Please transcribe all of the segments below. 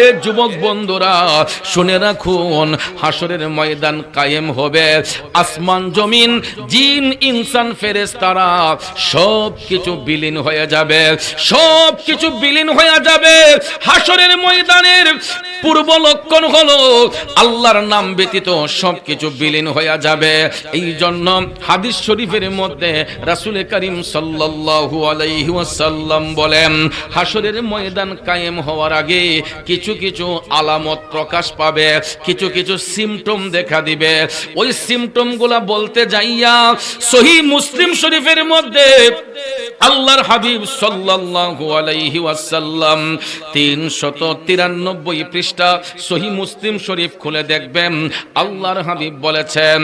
এ যুবক বন্ধুরা শুনে রাখুন, হাসরের ময়দান কায়েম হবে। আসমান জমিন জিন ইনসান ফেরেশতারা সব কিছু বিলীন হয়ে যাবে, সব কিছু বিলীন হয়ে যাবে। হাসরের ময়দানের পূর্ব লক্ষণ হলো আল্লাহর নাম ব্যতীত সবকিছু বিলীন হয়ে যাবে। এই জন্য হাদিস শরীফের মধ্যে রাসূল করিম সাল্লাল্লাহু আলাইহি ওয়াসাল্লাম বলেন, হাসরের ময়দান কায়েম হওয়ার আগে কিছু কিছু আলামত প্রকাশ পাবে, কিছু কিছু সিম্পটম দেখা দিবে। ওই সিম্পটমগুলা বলতে যাইয়া সহিহ মুসলিম শরীফের মধ্যে আল্লাহর হাবিব সাল্লাল্লাহু আলাইহি ওয়াসাল্লাম 393 পৃষ্ঠা সহিহ মুসলিম শরীফ খুলে দেখবেন, আল্লাহর হাবিব বলেছেন,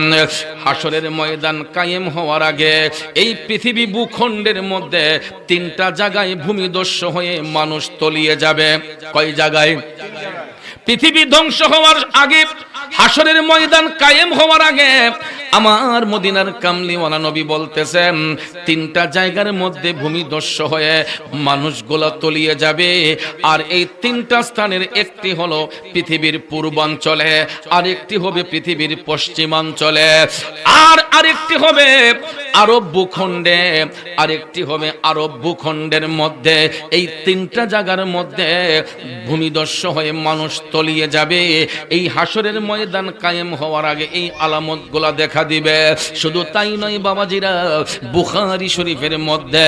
হাসরের ময়দান কায়েম হওয়ার আগে এই পৃথিবী ভূখণ্ডের মধ্যে 3টা জায়গায় ভূমিধস হয়ে মানুষ তলিয়ে যাবে। কয় জায়গায়? পৃথিবী ধ্বংস হওয়ার আগে, হাসরের ময়দান কায়েম হওয়ার আগে আমার মদিনার কামলিওয়ালা নবী বলতেছেন 3টা জায়গার মধ্যে ভূমিধস হয়ে মানুষগুলো তলিয়ে যাবে। আর এই 3টা স্থানের একটি হলো পৃথিবীর পূর্বাঞ্চলে, আরেকটি হবে পৃথিবীর পশ্চিমাঞ্চলে, আর আরেকটি হবে আরব ভূখণ্ডে, আরেকটি হবে আরব ভূখণ্ডের মধ্যে। এই 3টা জায়গার মধ্যে ভূমিধস হয়ে মানুষ তলিয়ে যাবে। এই হাসরের ময়দান কায়েম হওয়ার আগে এই আলামতগুলা দেখা দিবে। শুধু তাই নয় বাবাজিরা, বুখারী শরীফের মধ্যে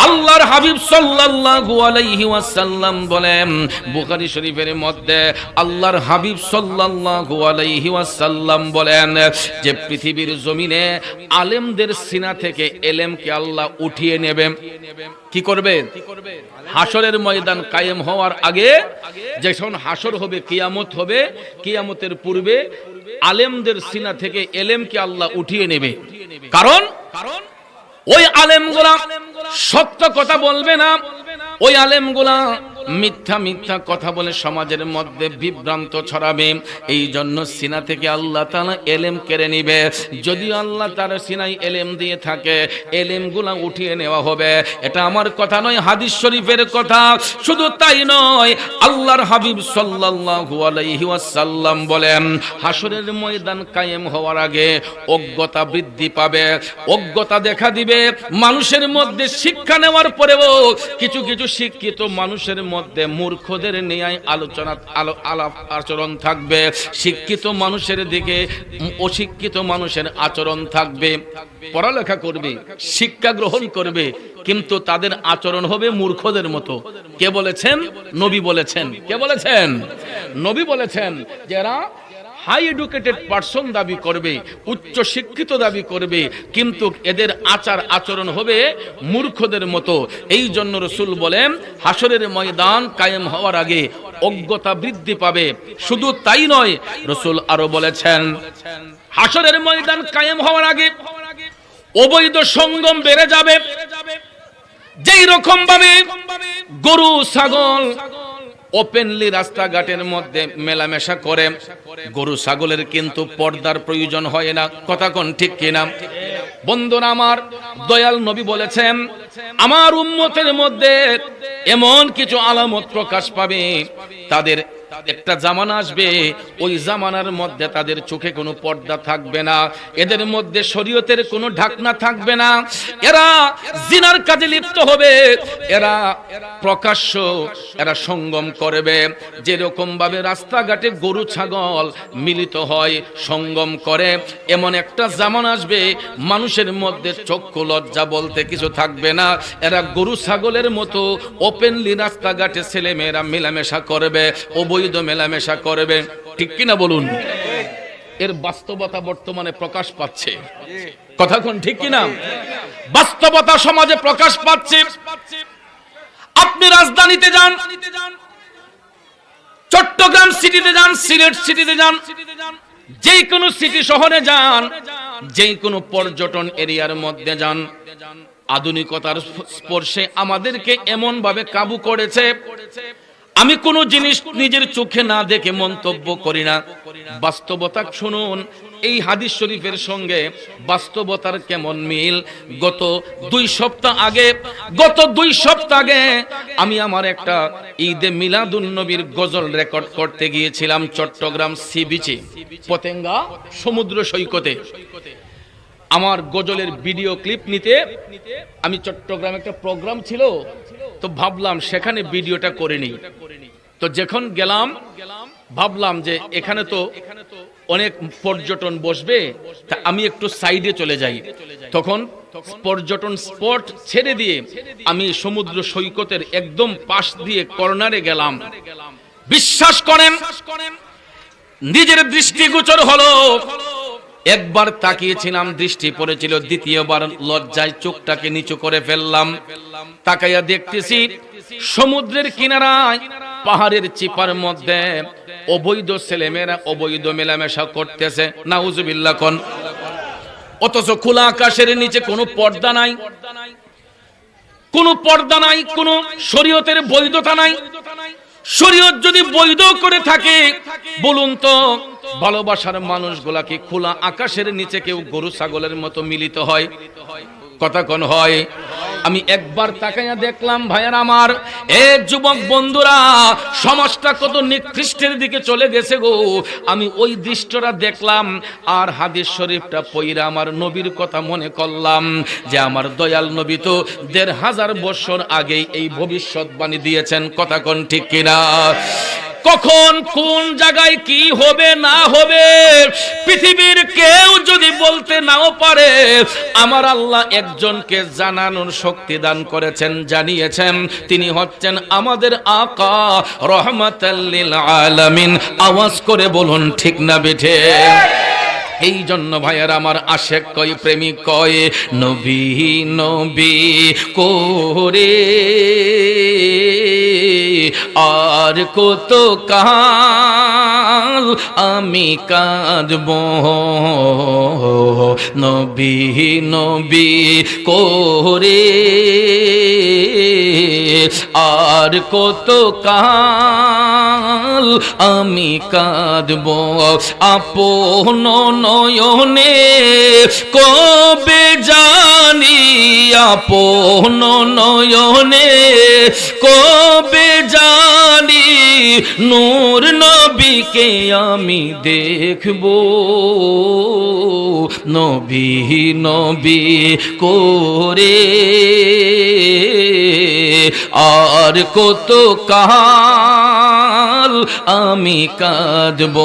আল্লাহর হাবিব সাল্লাল্লাহু আলাইহি ওয়াসাল্লাম বলেন, বুখারী শরীফের মধ্যে আল্লাহর হাবিব সাল্লাল্লাহু আলাইহি ওয়াসাল্লাম বলেন যে পৃথিবীর জমিনে আলেমদের সিনা থেকে এলেমকে আল্লাহ উঠিয়ে নেবে। কি করবে? হাসরের ময়দান কায়েম হওয়ার আগে যখন হাসর হবে, কিয়ামত হবে, কিয়ামতের পূর্বে আলেমদের সিনা থেকে এলেমকে আল্লাহ উঠিয়ে নেবে। কারণ ওই আলেমগুলা সত্য কথা বলবে না, ওই আলেমগুলা মিথ্যা মিথ্যা কথা বলে সমাজের মধ্যে বিভ্রান্ত ছড়াবে। এই জন্য সিনা থেকে আল্লাহ তাআলা এলেম কেড়ে নিবে। যদিও আল্লাহ তার সিনায় এলেম দিয়ে থাকে, এলেমগুলা উঠিয়ে নেওয়া হবে। এটা আমার কথা নয়, হাদিস শরীফের কথা। শুধু তাই নয়, আল্লাহর হাবিব সাল্লাল্লাহু আলাইহি ওয়াসাল্লাম বলেন, হাসরের ময়দান কায়েম হওয়ার আগে অজ্ঞতা বৃদ্ধি পাবে, অজ্ঞতা দেখা দিবে। মানুষের মধ্যে শিক্ষা নেওয়ার পরেও কিছু কিছু শিক্ষিত মানুষের মধ্যে মূর্খদের নিয়ে আলাপ আচরণ থাকবে। শিক্ষিত মানুষের দিকে অশিক্ষিত মানুষের আচরণ থাকবে। পড়ালেখা করবে, শিক্ষা গ্রহণ করবে, কিন্তু তাদের আচরণ হবে মূর্খদের মতো। কে বলেছেন? নবী বলেছেন। কে বলেছেন? নবী বলেছেন যারা হাই এডুকেটেড পারসন দাবি করবে, উচ্চ শিক্ষিত দাবি করবে, কিন্তু এদের আচার আচরণ হবে মূর্খদের মতো। এই জন্য রাসূল বলেন হাসরের ময়দান কায়েম হওয়ার আগে অজ্ঞতা বৃদ্ধি পাবে। শুধু তাই নয়, রাসূল আরো বলেছেন হাসরের ময়দান কায়েম হওয়ার আগে অবৈধ সঙ্গম বেড়ে যাবে। যেই রকম ভাবে গরু ছাগল ওপেনলি রাস্তাঘাটের মধ্যে মেলামেশা করে, গরু ছাগলের কিন্তু পর্দার প্রয়োজন হয় না। কথা কোন ঠিক কিনা? বন্ধুরা আমার, দয়াল নবী বলেছেন আমার উম্মতের মধ্যে এমন কিছু আলামত প্রকাশ পাবে, তাদের একটা জামানা আসবে, ওই জামানার মধ্যে তাদের চোখে কোনো পর্দা থাকবে না, এদের মধ্যে শরীয়তের কোনো ঢাকনা থাকবে না, এরা জিনার কাজে লিপ্ত হবে, এরা প্রকাশ্য এরা সঙ্গম করবে। যেরকম ভাবে রাস্তাঘাটে গরু ছাগল মিলিত হয়, সঙ্গম করে, এমন একটা জামানা আসবে মানুষের মধ্যে চক্ষু লজ্জা বলতে কিছু থাকবে না। এরা গরু ছাগলের মতো ওপেনলি রাস্তাঘাটে ছেলে মেয়েরা মেলামেশা করবে, অবৈধ মেলামেশা করবে। ঠিক কিনা বলুন? এর বাস্তবতা বর্তমানে প্রকাশ পাচ্ছে। কথা কোন ঠিক কিনা? বাস্তবতা সমাজে প্রকাশ পাচ্ছে। আপনি রাজধানীতে যান, চট্টগ্রাম সিটিতে যান, সিলেট সিটিতে যান, যে কোনো সিটি শহরে যান, যে কোনো পর্যটন এরিয়ার মধ্যে যান, আধুনিকতার স্পর্শে আমাদেরকে এমন ভাবে কাবু করেছে, আমি কোনো জিনিস নিজের চোখে না দেখে মন্তব্য করি না। বাস্তবতা শুনুন, এই হাদিস শরীফের সঙ্গে বাস্তবতার কেমন মিল। গত 2 সপ্তাহ আগে আমি আমার একটা ঈদে মিলাদুন নবীর গজল রেকর্ড করতে গিয়েছিলাম চট্টগ্রাম সি বিচে, পতেঙ্গা সমুদ্র সৈকতে। আমার গজলের ভিডিও ক্লিপ নিতে আমি চট্টগ্রামে একটা প্রোগ্রাম ছিল, তো ভাবলাম সেখানে ভিডিওটা করে নিই। তো যখন গেলাম ভাবলাম যে এখানে তো অনেক পর্যটন বসবে, তা আমি একটু সাইডে চলে যাই। তখন পর্যটন স্পট ছেড়ে দিয়ে আমি সমুদ্র সৈকতের একদম পাশ দিয়ে কর্নারে গেলাম। বিশ্বাস করেন, নিজের দৃষ্টিগোচর হলো, একবার তাকিয়েছিলাম, দৃষ্টি পড়েছিল, দ্বিতীয়বার লজ্জায় চোখটাকে নিচু করে ফেললাম। তাকাইয়া দেখতেছি সমুদ্রের কিনারায় পাহাড়ের চিপার মধ্যে অবৈধ ছেলেমেয়েরা অবৈধ মেলামেশা করতেছে, নাউজুবিল্লাহ কোন। অথচ খোলা আকাশের নিচে কোনো পর্দা নাই, কোনো পর্দা নাই, কোনো শরীয়তের বৈধতা নাই। শরীয়ত যদি বৈধ করে থাকে, বলুন তো ভালোবাসার মানুষগুলা কি খোলা আকাশের নিচে কেউ গরু ছাগলের মতো মিলিত হয়? কথা কোন হয়? আমি একবার তাকাইয়া দেখলাম, ভাইয়ার আমার, এ যুবক বন্ধুরা, সমাজটা কত নিকৃষ্টের দিকে চলে গেছে গো। আমি ওই দৃশ্যটা দেখলাম আর হাদিস শরীফটা পইরা আমার নবীর কথা মনে করলাম যে আমার দয়াল নবী তো 1500 বছর আগেই এই ভবিষ্যৎবাণী দিয়েছেন। কথা কোন ঠিক কিনা? কখন কোন জায়গায় কি হবে না হবে পৃথিবীর কেউ যদি বলতে নাও পারে, আমার আল্লাহ একজনকে জানানোর শক্তি দান করেছেন, জানিয়েছেন, তিনি হচ্ছেন আমাদের আকা রহমাতাল লিল আলামিন। আওয়াজ করে বলুন ঠিক না বেঠে? এই জন্য ভাইয়ার আমার, আশেক কয়, প্রেমিক কয়, নবী নবী করে আর কত কাল আমি কাঁদব, নবী নবী করে আর কত কাল আমি কাঁদব, আপন নয়নে কবে জানি, আপন নয়নে কবে জানি নূর নবীকে আমি দেখব, নবী নবী করে আর কত কাল আমি কাঁদব।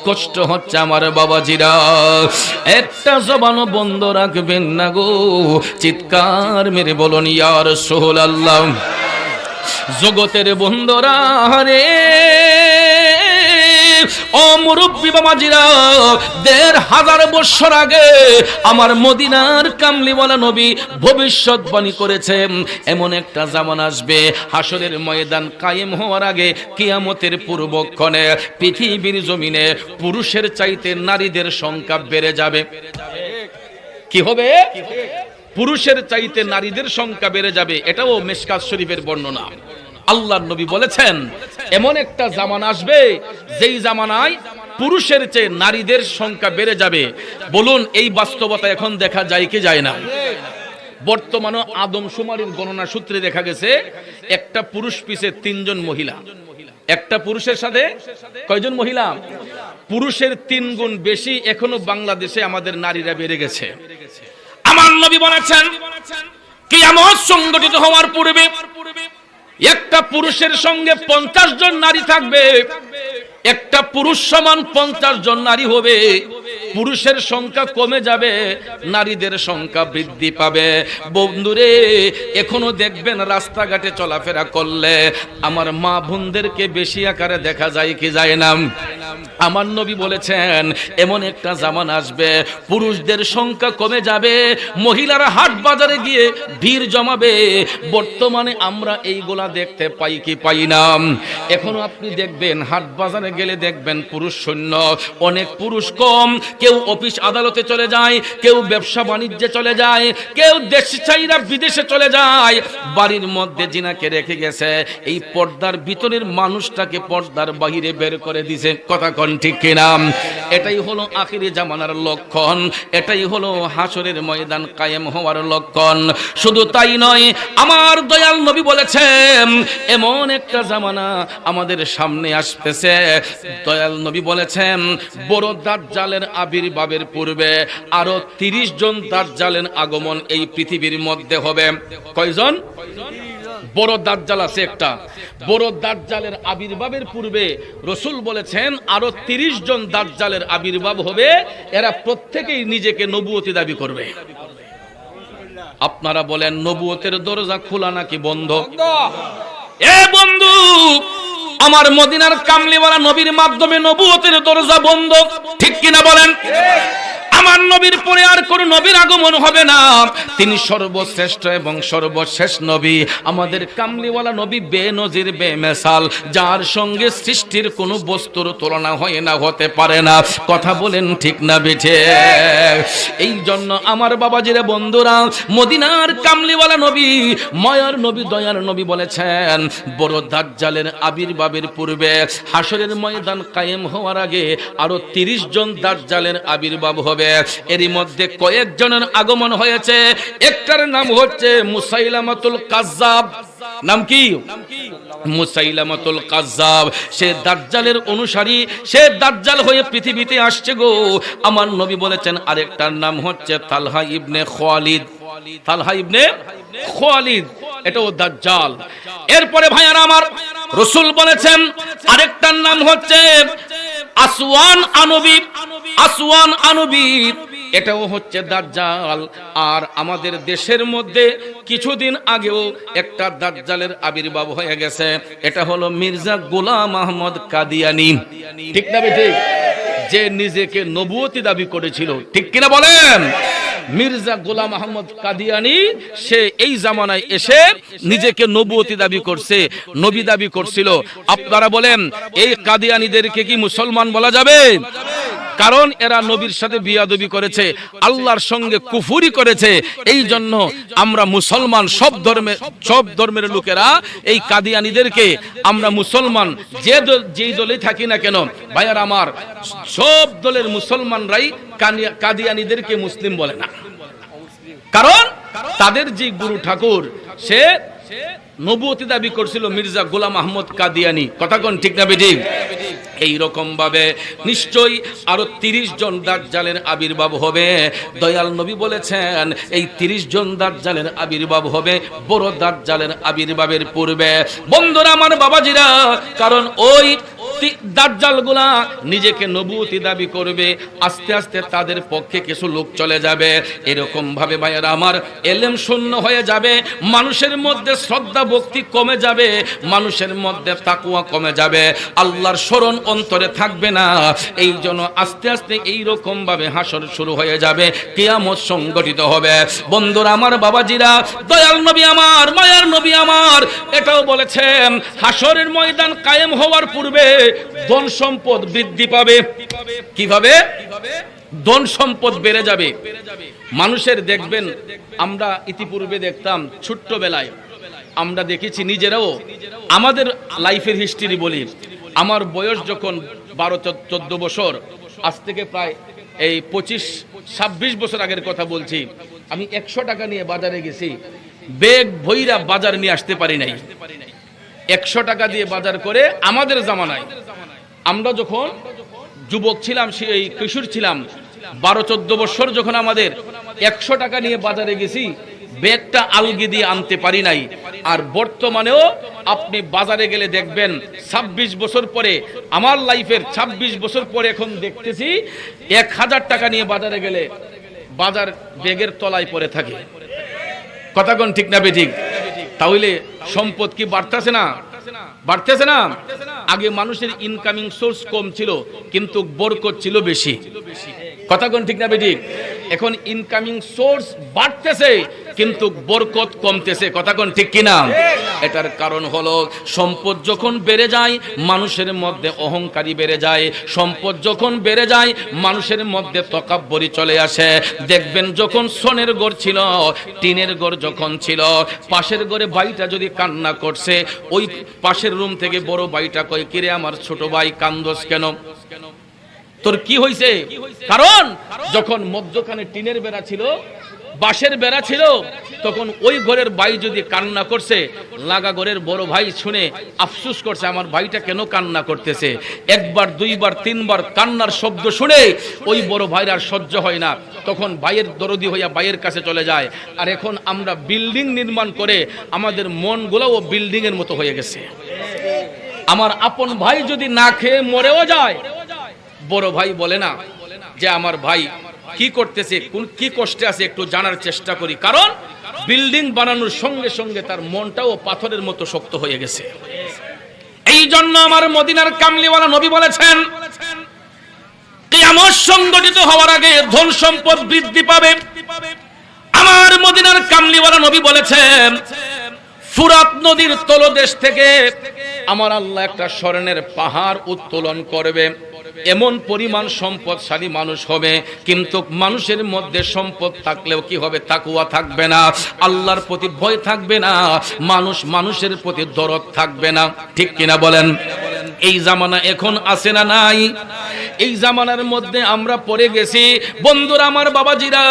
কষ্ট হচ্ছে আমার বাবাজিরা, একটা জবানও বন্ধ রাখবেন না গো, চিৎকার মেরে বলুন ইয়া রাসূলুল্লাহ। জগতের বন্ধুরা রে, ও মুরব্বী বাবাজিরা, 1500 বছর আগে আমার মদিনার কামলিওয়ালা নবী ভবিষ্যৎবাণী করেছেন, এমন একটা জামানা আসবে, হাসরের ময়দান কায়েম হওয়ার আগে, কিয়ামতের পূর্বক্ষণে পৃথিবীর জমিনে পুরুষের চাইতে নারীদের সংখ্যা বেড়ে যাবে। কি হবে? পুরুষের চাইতে নারীদের সংখ্যা বেড়ে যাবে। এটাও মিশকাত শরীফের বর্ণনা। আল্লাহর নবী বলেছেন, এমন একটা জামানা আসবে যেই জামানায় পুরুষের চেয়ে নারীদের সংখ্যা বেড়ে যাবে। বলুন এই বাস্তবতা এখন দেখা যায় কি যায় না? বর্তমানে আদমশুমারির গণনা সূত্রে দেখা গেছে একটা পুরুষ পিছে 3 জন মহিলা। একটা পুরুষের সাথে কয়জন মহিলা? পুরুষের 3 গুণ বেশি এখনো বাংলাদেশে আমাদের নারীরা বেড়ে গেছে। আমার নবী বলেছেন, কিয়ামত সংগঠিত হওয়ার পূর্বে একটা পুরুষের সঙ্গে 50 জন নারী থাকবে। একটা পুরুষ সমান 50 জন নারী হবে। পুরুষের সংখ্যা কমে যাবে, নারীদের সংখ্যা বৃদ্ধি পাবে। বন্ধুরে, এখনো দেখবেন রাস্তাঘাটে চলাফেরা করলে আমার মা বোনদেরকে বেশি আকারে দেখা যায় কি যায় না? আমার নবী বলেছেন, এমন একটা জামানা আসবে পুরুষদের সংখ্যা কমে যাবে, মহিলারা হাট বাজারে গিয়ে ভিড় জমাবে। বর্তমানে আমরা এইগুলা দেখতে পাই কি পাই না? এখনো আপনি দেখবেন হাট বাজারে গেলে দেখবেন পুরুষ শূন্য, অনেক পুরুষ কম, কেউ অফিস আদালতে চলে যায়, কেউ ব্যবসা বাণিজ্যে চলে যায়, কেউ দেশে চাইরা বিদেশে চলে যায়, বাড়ির মধ্যে জিনাকে রেখে গেছে। এই পর্দার ভিতরের মানুষটাকে পর্দার বাহিরে বের করে দিছে। কথা কোন ঠিক কিনা? এটাই হলো আখিরি জামানার লক্ষণ, এটাই হলো হাসরের ময়দান কায়েম হওয়ার লক্ষণ। শুধু তাই নয়, আমার দয়াল নবী বলেছেন এমন একটা জামানা আমাদের সামনে আসতেছে। দয়াল নবী বলেছেন বড় দাজ্জালের আবির্ভাবের পূর্বে আরো 30 জন দাজ্জালের আগমন এই পৃথিবীর মধ্যে হবে। কয়জন? বড় দাজ্জাল আছে একটা। বড় দাজ্জালের আবির্ভাবের পূর্বে রাসূল বলেছেন আরো 30 জন দাজ্জালের আবির্ভাব হবে। এরা প্রত্যেকেই নিজেকে নবুয়তি দাবি করবে। আপনারা বলেন নবুয়তের দরজা খোলা নাকি বন্ধ? এ বন্ধু, আমার মদিনার কামলিওয়ালা নবীর মাধ্যমে নবুয়তের দরজা বন্ধ, ঠিক কিনা বলেন? আমার নবীর পরে আর কোন নবীর আগমন হবে না। তিনি সর্বশ্রেষ্ঠ এবং সর্বশেষ নবী। আমাদের কামলিওয়ালা নবী বেনজির বেমিসাল, যার সঙ্গে সৃষ্টির কোন বস্তুর তুলনা হয় না, হতে পারে না। কথা বলেন ঠিক না বেঠে? এই জন্য আমার বাবাজিরা বন্ধুরা, মদিনার কামলিওয়ালা নবী, মায়ার নবী, দয়ার নবী বলেছেন বড় দাজ্জালের আবির্ভাবের পূর্বে হাসরের ময়দান কায়েম হওয়ার আগে আরো 30 জন দাজ্জালের আবির্ভাব হবে। এরই মধ্যে কয়েকজনের আগমন হয়েছে। একটার নাম হচ্ছে মুসাইলামাতুল কাজ্জাব। নাম কি? মুসাইলামাতুল কাজ্জাব। সে দাজ্জালের অনুসারী, সে দাজ্জাল হয়ে পৃথিবীতে আসছে গো। আমার নবী বলেছেন আরেকটার নাম হচ্ছে তালহা ইবনে খালিদ। তালহা ইবনে খালিদ, এটাও দাজ্জাল। এরপরে ভাইয়ারা আমার, রাসূল বলেছেন আরেকটার নাম হচ্ছে আসওয়ান আনবী। আসওয়ান আনবী, এটাও হচ্ছে দাজ্জাল। আর আমাদের দেশের মধ্যে কিছুদিন আগেও একটা দাজ্জালের আবির্ভাব হয়ে গেছে। এটা হলো মির্জা গোলাম আহমদ কাদিয়ানী। ঠিক না ঠিক? যে নিজেকে নবুয়তি দাবি করেছিল, ঠিক কিনা বলেন? মির্জা গোলাম আহমদ কাদিয়ানী, সে এই জামানায় এসে নিজেকে নবুয়তি দাবি করছে, নবী দাবি করছিল। আপনারা বলেন এই কাদিয়ানীদেরকে কি মুসলমান বলা যাবে? কারণ এরা নবীর সাথে বিয়াদবি করেছে, আল্লাহর সঙ্গে কুফরি করেছে। এই জন্য আমরা মুসলমান, সব ধর্মের লোকেরা এই কাদিয়ানীদেরকে আমরা মুসলমান যেই দলে থাকি না কেন ভাইয়ার আমার, সব দলের মুসলমানরাই কাদিয়ানীদেরকে মুসলিম বলে না। কারণ তাদের যে গুরু ঠাকুর, সে নবুয়তি দাবি করছিল মির্জা গোলাম আহমদ কাদিয়ানী। কথা কোন ঠিক না বেঠিক? এই রকম ভাবে নিশ্চয়ই আরো 30 জন দাজ্জালের আবির্ভাব হবে। দয়াল নবী বলেছেন এই 30 জন দাজ্জালের আবির্ভাব হবে বড় দাজ্জালের আবির্ভাবের পূর্বে। বন্ধুরা আমার, বাবাজিরা, কারণ ওই দাজ্জালগুলা নিজেকে নবুয়তি দাবি করবে, আস্তে আস্তে তাদের পক্ষে কিছু লোক চলে যাবে। এরকম ভাবে ভাইয়েরা আমার, এলেম শূন্য হয়ে যাবে, মানুষের মধ্যে শ্রদ্ধা ভক্তি কমে যাবে, মানুষের মধ্যে তাকওয়া কমে যাবে, আল্লাহর স্মরণ অন্তরে থাকবে না। এই জন্য আস্তে আস্তে এই রকম ভাবে হাসর শুরু হয়ে যাবে, কিয়ামত সংগঠিত হবে। বন্ধুরা আমার, বাবাজিরা, দয়াল নবী আমার, মায়ার নবী আমার এটাও বলেছেন হাসরের ময়দান কায়েম হওয়ার পূর্বে ধন সম্পদ বৃদ্ধি পাবে। কিভাবে? ধন সম্পদ বেড়ে যাবে। মানুষের দেখবেন, আমরা ইতিপূর্বে দেখতাম ছোট্টবেলায়, আমরা দেখেছি নিজেরাও, আমাদের লাইফের হিস্ট্রি বলি, আমার বয়স যখন 12-14 বছর, আজ থেকে প্রায় এই 25-26 বছর আগের কথা বলছি, আমি 100 টাকা নিয়ে বাজারে গেছি, বেগ ভৈরা বাজার নিয়ে আসতে পারি নাই। 100 টাকা দিয়ে বাজার করে, আমাদের জামানায় আমরা যখন যুবক ছিলাম, সেই কিশোর ছিলাম, 12-14 বছর যখন আমাদের 100 টাকা নিয়ে বাজারে গেছি, ব্যাগটা আলগি দিয়ে আনতে পারি নাই। আর বর্তমানেও আপনি বাজারে গেলে দেখবেন 26 বছর পরে, আমার লাইফের 26 বছর পরে এখন দেখতেছি 1000 টাকা নিয়ে বাজারে গেলে বাজার ব্যাগের তলায় পড়ে থাকে। কথা কোন ঠিক না বেঠিক? তাহলে সম্পদ কি বাড়তেছে না? বাড়তেছে না? আগে মানুষের ইনকামিং সোর্স কম ছিল, কিন্তু বরকত ছিল বেশি। কথা কোন ঠিক না বেঠিক? এখন ইনকামিং সোর্স বাড়তেছে, কিন্তু বরকত কমতেছে। কথা কোন ঠিক কিনা? এটার কারণ হলো সম্পদ যখন বেড়ে যায় মানুষের মধ্যে অহংকারী বেড়ে যায়, সম্পদ যখন বেড়ে যায় মানুষের মধ্যে তকাব্বরি চলে আসে। দেখবেন যখন সোনের ঘর ছিল, টিনের ঘর যখন ছিল, পাশের ঘরে ভাইটা যদি কান্না করছে, ওই পাশের রুম থেকে বড় ভাইটা কয়, কিরে আমার ছোট ভাই কান্দোস কেন, তোর কি হয়েছে? কারণ যখন মধ্যখানে টিনের বেড়া ছিল, বাঁশের বেড়া ছিল, তখন ওই ঘরের ভাই যদি কান্না করছে, লাগা ঘরের বড় ভাই শুনে আফসোস করছে আমার ভাইটা কেন কান্না করতেছে। একবার দুইবার তিনবার কান্নার শব্দ শুনে ওই বড় ভাইয়ের আর সহ্য হয় না, তখন ভাইয়ের দরদি হইয়া ভাইয়ের কাছে চলে যায়। আর এখন আমরা বিল্ডিং নির্মাণ করে আমাদের মনগুলোও বিল্ডিং এর মতো হয়ে গেছে। আমার আপন ভাই যদি না খেয়ে মরেও যায়, বড় ভাই বলে না যে আমার ভাই কি করতেছে, কি কষ্টে আছে, একটু জানার চেষ্টা করি। কারণ বিল্ডিং বানানোর সঙ্গে সঙ্গে তার মনটাও পাথরের মতো শক্ত হয়ে গেছে। এই জন্য আমার মদিনার কামলিওয়ালা নবী বলেছেন, কিয়ামত সংগঠিত হওয়ার আগে ধন সম্পদ বৃদ্ধি পাবে। আমার মদিনার কামলিওয়ালা নবী বলেছেন, ফুরাত নদীর তলদেশ থেকে আমার আল্লাহ একটা স্বর্ণের পাহাড় উত্তোলন করবে। এমন পরিমাণ সম্পদশালী মানুষ হবে, কিন্তু মানুষের মধ্যে সম্পদ থাকলেও কি হবে? তাকওয়া থাকবে না, আল্লাহর প্রতি ভয় থাকবে না, মানুষের প্রতি দরদ থাকবে না। ঠিক কিনা বলেন? এই জামানা এখন আছে না নাই? এই জামানার মধ্যে আমরা পড়ে গেছি। বন্ধুরা আমার, বাবাজিরা,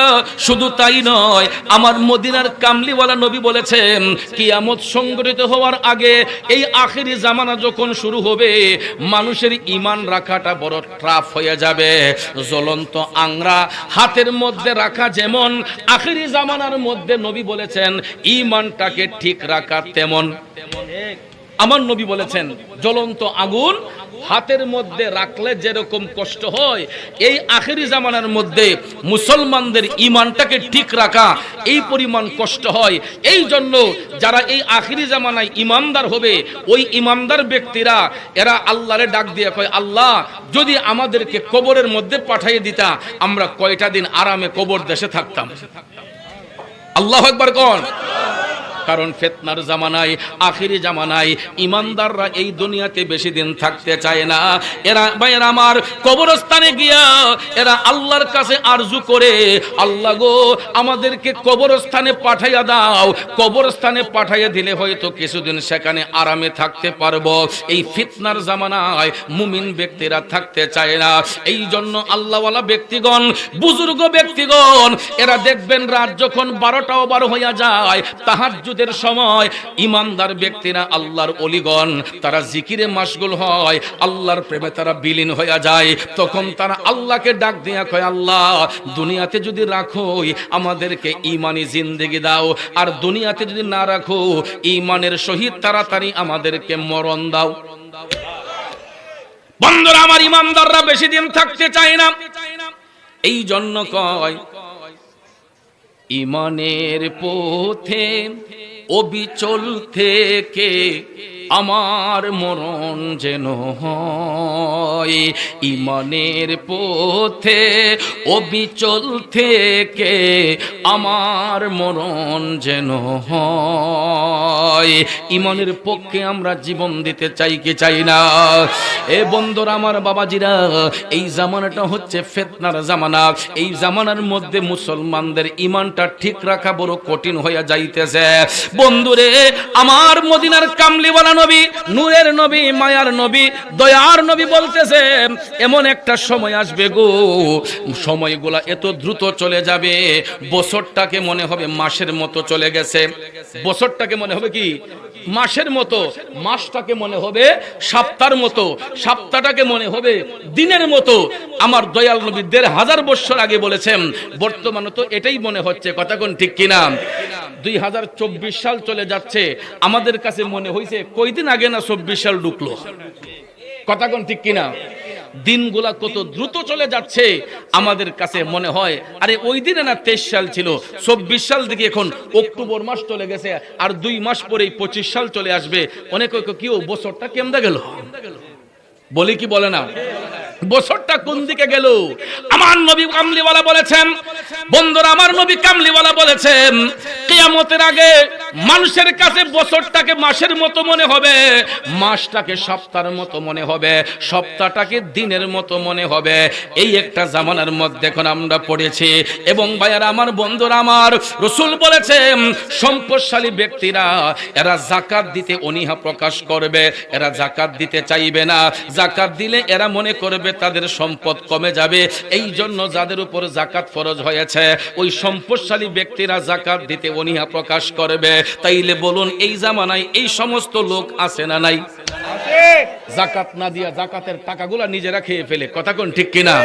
শুধু তাই নয়, আমার মদিনার কামলিওয়ালা নবী বলেছেন কিয়ামত সংগঠিত হওয়ার আগে এই আখিরি জামানা যখন শুরু হবে, মানুষের ঈমান রাখাটা বড় ট্রাফ হয়ে যাবে। জ্বলন্ত আংরা হাতের মধ্যে রাখা যেমন, আখিরি জামানার মধ্যে নবী বলেছেন ঈমানটাকে ঠিক রাখা তেমন। আমার নবী বলেছেন জ্বলন্ত আগুন হাতের মধ্যে রাখলে যেরকম কষ্ট হয়, এই আখেরি জামানার মধ্যে মুসলমানদের ঈমানটাকে ঠিক রাখা এই পরিমাণ কষ্ট হয়। এই জন্য যারা এই আখেরি জামানায় ঈমানদার হবে, ওই ঈমানদার ব্যক্তিরা এরা আল্লাহরে ডাক দিয়ে কয়, আল্লাহ যদি আমাদেরকে কবরের মধ্যে পাঠিয়ে দিতা, আমরা কয়টা দিন আরামে কবর দেশে থাকতাম। আল্লাহু আকবার কোন। কারণ ফিতনার জামানায়, আখিরি জামানায় ঈমানদাররা এই দুনিয়াতে বেশি দিন থাকতে চায় না। এরা ভাইয়েরা আমার, কবরস্থানে গিয়া এরা আল্লাহর কাছে আরজু করে, আল্লাহ গো আমাদেরকে কবরস্থানে পাঠাইয়া দাও, কবরস্থানে পাঠাইয়া দিলে হয়তো কিছুদিন সেখানে আরামে থাকতে পারবো। এই ফিতনার জামানায় মুমিন ব্যক্তিরা থাকতে চায় না। এই জন্য আল্লাহওয়ালা ব্যক্তিগণ, বুজুর্গ ব্যক্তিগণ, এরা দেখবেন রাত যখন 12টা ওভার হইয়া যায়, তাহাজ্জুদের সময় ঈমানদার ব্যক্তিরা, আল্লাহর ওলিগণ, তারা জিকিরে মাশগুল হয়, আল্লাহর প্রেমে তারা বিলীন হইয়া যায়। তখন তারা আল্লাহকে ডাক দিয়া কয়, আল্লাহ দুনিয়াতে যদি রাখো আমাদেরকে ঈমানি জিন্দেগি দাও, আর দুনিয়াতে যদি না রাখো ঈমানের সহিত তাড়াতাড়ি আমাদেরকে মরণ দাও। বন্ধুরা আমার, ঈমানদাররা বেশি দিন থাকতে চায় না। এই জন্য কয়, ঈমানের পথে অবিচল থেকে আমার মরণ যেন হয়। ঈমানের পথে অবিচল থেকে আমার মরণ যেন হয়। ঈমানের পক্ষে আমরা জীবন দিতে চাই কি চাই না? এ বন্ধুরা আমার, বাবাজিরা, এই জামানাটা হচ্ছে ফিতনার জামানা। এই জামানার মধ্যে মুসলমানদের ঈমানটা ঠিক রাখা বড় কঠিন হয়ে যাইতেছে। বন্ধুরে আমার, মদিনার কামলিওয়ালা নবী, নূরের নবী, মায়ার নবী, দয়ার নবী বলতেছে, এমন একটা সময় আসবে গো, সময়গুলা এত দ্রুত চলে যাবে, বছরটাকে মনে হবে মাসের মতো চলে গেছে। বছরটাকে মনে হবে কি মাসের মতো, মাসটাকে মনে হবে সপ্তাহের মতো, সপ্তাহটাকে মনে হবে দিনের মতো। আমার দয়াল নবী 1500 বছর আগে বলেছেন, বর্তমানে তো এটাই মনে হচ্ছে। কথা কোন ঠিক কিনা? 2024 সাল চলে যাচ্ছে, আমাদের কাছে মনে হয়েছে কয়দিন আগে না 24 সাল ঢুকলো। কথা কোন ঠিক কিনা? দিনগুলা কত দ্রুত চলে যাচ্ছে, আমাদের কাছে মনে হয় আরে ওই দিনে না 23 সাল ছিল, 24 সাল থেকে এখন অক্টোবর মাস চলে গেছে, আর 2 মাস পরেই 25 সাল চলে আসবে। অনেক কি ও বছরটা কেমনে গেল? বলি কি বলে না? বছরটা কোন দিকে গেল? আমার নবী কামলিওয়ালা বলেছেন, বন্ধুরা আমার নবী কামলিওয়ালা বলেছেন, কিয়ামতের আগে মানুষের কাছে বছরটাকে মাসের মতো মনে হবে, মাসটাকে সপ্তাহের মতো মনে হবে, সপ্তাহটাকে দিনের মতো মনে হবে। এই একটা জামানার মধ্যে এখন আমরা পড়েছি। এবং ভাইয়ারা আমার, বন্ধুরা আমার, রাসূল বলেছেন সম্পদশালী ব্যক্তিরা এরা যাকাত দিতে অনীহা প্রকাশ করবে, এরা যাকাত দিতে চাইবে না। যাকাত দিলে এরা মনে করবে তাদের সম্পদ কমে যাবে। এই জন্য যাদের উপর যাকাত ফরজ হয়েছে ওই সম্পদশালী ব্যক্তিরা যাকাত দিতে অনীহা প্রকাশ করবে। তাইলে বলুন এই জামানায় এই সমস্ত লোক আছে না নাই? যাকাত না দিয়া যাকাতের টাকাগুলা নিজেরা খেয়ে ফেলে, কথা কোন ঠিক কিনা?